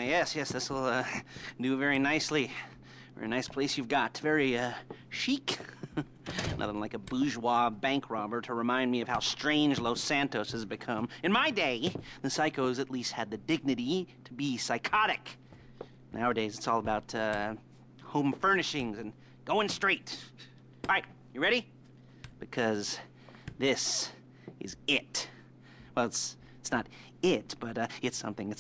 yes, this'll do very nicely. Very nice place you've got. Very chic. Nothing like a bourgeois bank robber to remind me of how strange Los Santos has become. In my day, the psychos at least had the dignity to be psychotic. Nowadays, it's all about home furnishings and going straight. All right, you ready? Because this is it. Well, it's not it, but it's something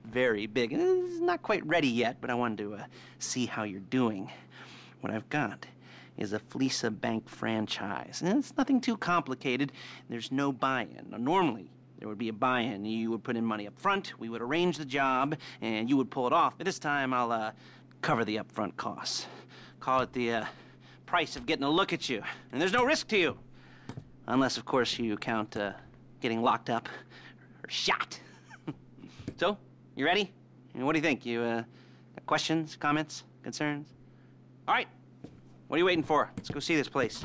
very big. It's not quite ready yet, but I wanted to see how you're doing. What I've got is a Fleeca bank franchise. And it's nothing too complicated. There's no buy-in. Now, normally, there would be a buy-in. You would put in money up front, we would arrange the job, and you would pull it off. But this time, I'll cover the upfront costs. Call it the price of getting a look at you. And there's no risk to you. Unless, of course, you count getting locked up or shot. So, you ready? What do you think? You got questions, comments, concerns? All right. What are you waiting for? Let's go see this place.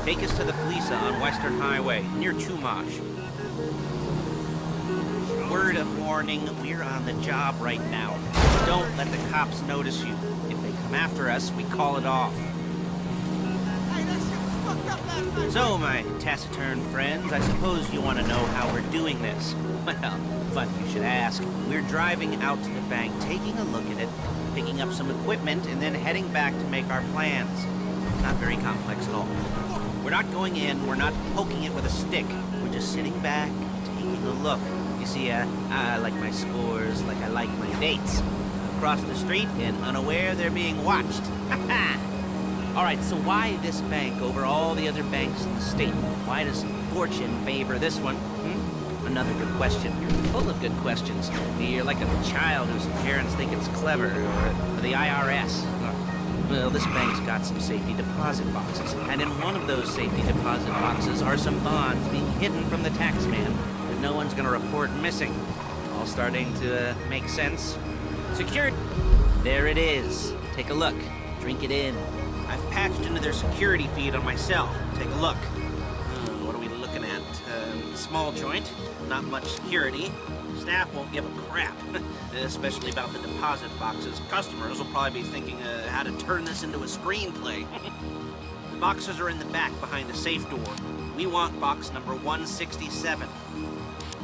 Take us to the Fleeca on Western Highway, near Chumash. Word of warning, we're on the job right now. Don't let the cops notice you. If they come after us, we call it off. So, my taciturn friends, I suppose you want to know how we're doing this. Well, funny you should ask. We're driving out to the bank, taking a look at it, picking up some equipment, and then heading back to make our plans. Not very complex at all. We're not going in, we're not poking it with a stick. We're just sitting back, taking a look. You see, I like my scores like I like my dates. Across the street and unaware they're being watched. All right, so why this bank over all the other banks in the state? Why does fortune favor this one? Another good question. You're full of good questions. You're like a child whose parents think it's clever, or the IRS. Well, this bank's got some safety deposit boxes, and in one of those safety deposit boxes are some bonds being hidden from the tax man that no one's gonna report missing. All starting to make sense. Secured. There it is. Take a look. Drink it in. I've patched into their security feed on my cell. Take a look. What are we looking at? Small joint. Not much security. Staff won't give a crap, especially about the deposit boxes. Customers will probably be thinking how to turn this into a screenplay. The boxes are in the back behind the safe door. We want box number 167.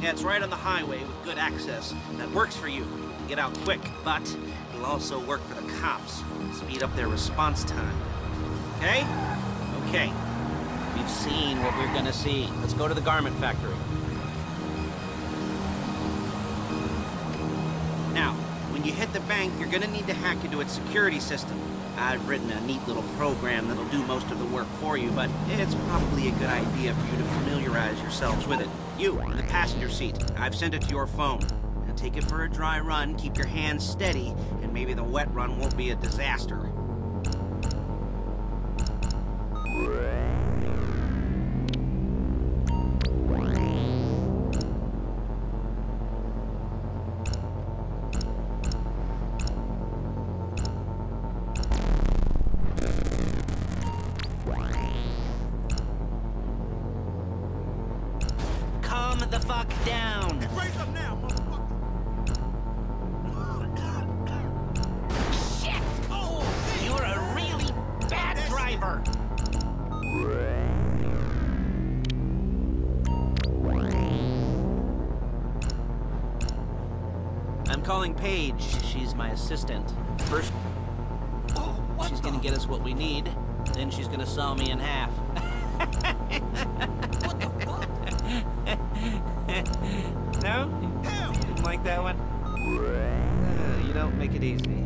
Yeah, it's right on the highway with good access. That works for you. Get out quick, but it'll also work for the cops. Speed up their response time. Okay? Okay. We've seen what we're gonna see. Let's go to the garment factory. Now, when you hit the bank, you're gonna need to hack into its security system. I've written a neat little program that'll do most of the work for you, but it's probably a good idea for you to familiarize yourselves with it. You, in the passenger seat, I've sent it to your phone. Now take it for a dry run, keep your hands steady, and maybe the wet run won't be a disaster. Calm the fuck down. Raise up now, motherfucker. Shit! Oh, you're a really bad driver. I'm calling Paige. She's my assistant. First, she's gonna get us what we need. Then she's gonna saw me in half. What the fuck? No? Hell! Didn't like that one? You don't make it easy.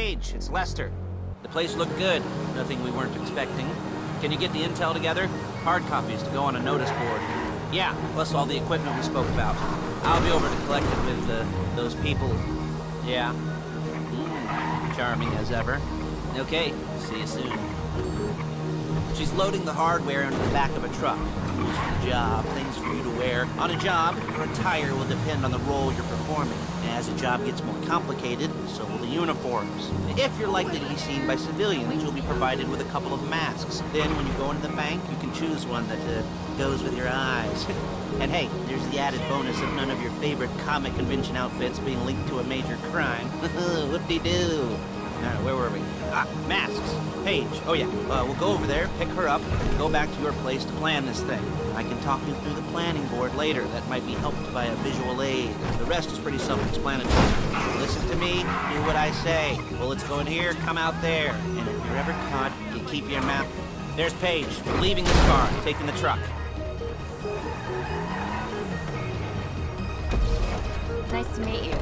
Paige, it's Lester. The place looked good. Nothing we weren't expecting. Can you get the intel together? Hard copies to go on a notice board. Yeah, plus all the equipment we spoke about. I'll be over to collect it with those people. Yeah. Charming as ever. Okay, see you soon. She's loading the hardware into the back of a truck. Tools for the job, things for you to wear. On a job, your attire will depend on the role you're performing. As the job gets more complicated, so will the uniforms. If you're likely to be seen by civilians, you'll be provided with a couple of masks. Then when you go into the bank, you can choose one that goes with your eyes. And hey, there's the added bonus of none of your favorite comic convention outfits being linked to a major crime. Whoop-de-doo. Where were we? Ah, masks. Paige. Oh yeah, we'll go over there, pick her up, and go back to your place to plan this thing. I can talk you through the planning board later. That might be helped by a visual aid. The rest is pretty self-explanatory. Listen to me, do what I say. Bullets go in here, come out there. And if you're ever caught, you keep your map. There's Paige. We're leaving this car, taking the truck. Nice to meet you.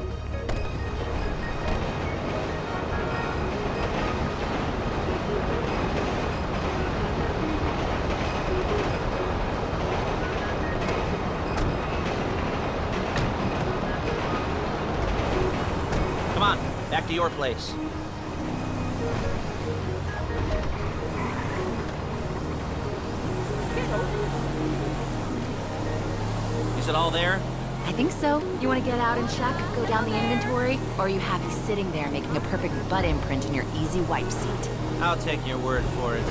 Come on, back to your place. Is it all there? I think so. You want to get out and check, go down the inventory, or are you happy sitting there making a perfect butt imprint in your easy wipe seat? I'll take your word for it.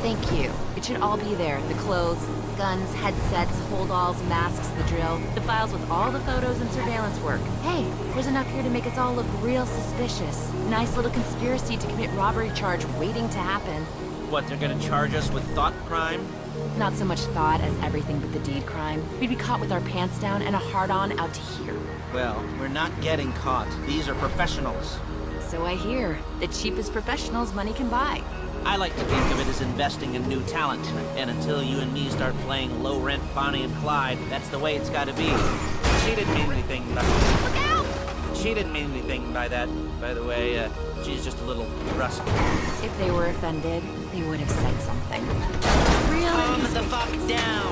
Thank you. It should all be there. The clothes, guns, headsets, holdalls, masks, the drill, the files with all the photos and surveillance work. Hey, there's enough here to make us all look real suspicious. Nice little conspiracy to commit robbery charge waiting to happen. What, they're gonna charge us with thought crime? Not so much thought as everything but the deed crime. We'd be caught with our pants down and a hard-on out to here. Well, we're not getting caught. These are professionals. So I hear. The cheapest professionals money can buy. I like to think of it as investing in new talent. And until you and me start playing low-rent Bonnie and Clyde, that's the way it's gotta be. She didn't mean anything by... Look out! She didn't mean anything by that, by the way. She's just a little rusty. If they were offended, they would have said something. Really? Calm the fuck down!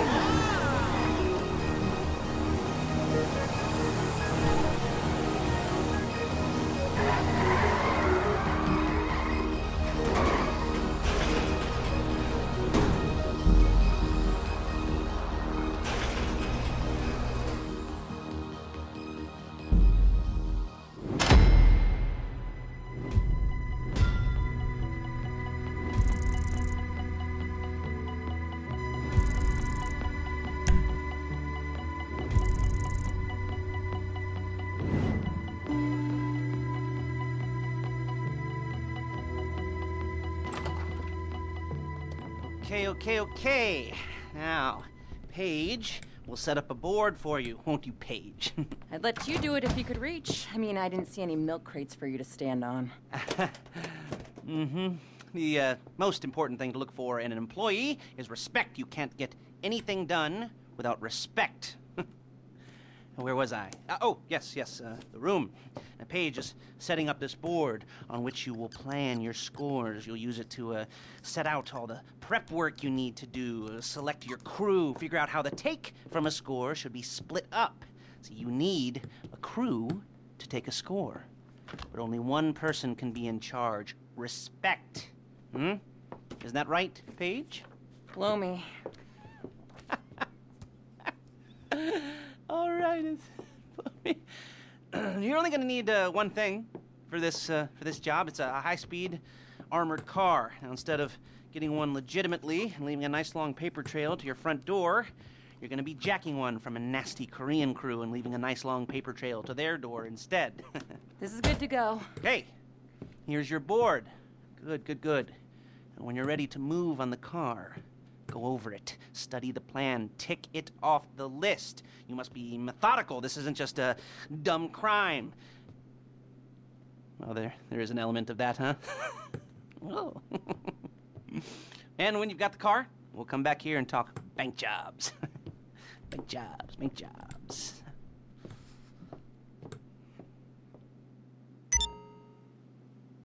Okay. Now, Paige, we'll set up a board for you, won't you, Paige? I'd let you do it if you could reach. I mean, I didn't see any milk crates for you to stand on. The most important thing to look for in an employee is respect. You can't get anything done without respect. Where was I? Yes, the room. Paige is setting up this board on which you will plan your scores. You'll use it to set out all the prep work you need to do, select your crew, figure out how the take from a score should be split up. So you need a crew to take a score. But only one person can be in charge. Respect. Isn't that right, Paige? Blow me. All right, you're only going to need one thing for this job. It's a high-speed armored car. Now, instead of getting one legitimately and leaving a nice long paper trail to your front door, you're going to be jacking one from a nasty Korean crew and leaving a nice long paper trail to their door instead. This is good to go. Okay, here's your board. Good. And when you're ready to move on the car, go over it, study the plan, tick it off the list. You must be methodical. This isn't just a dumb crime. Well, there is an element of that, huh? Oh. And when you've got the car, we'll come back here and talk bank jobs. Bank jobs.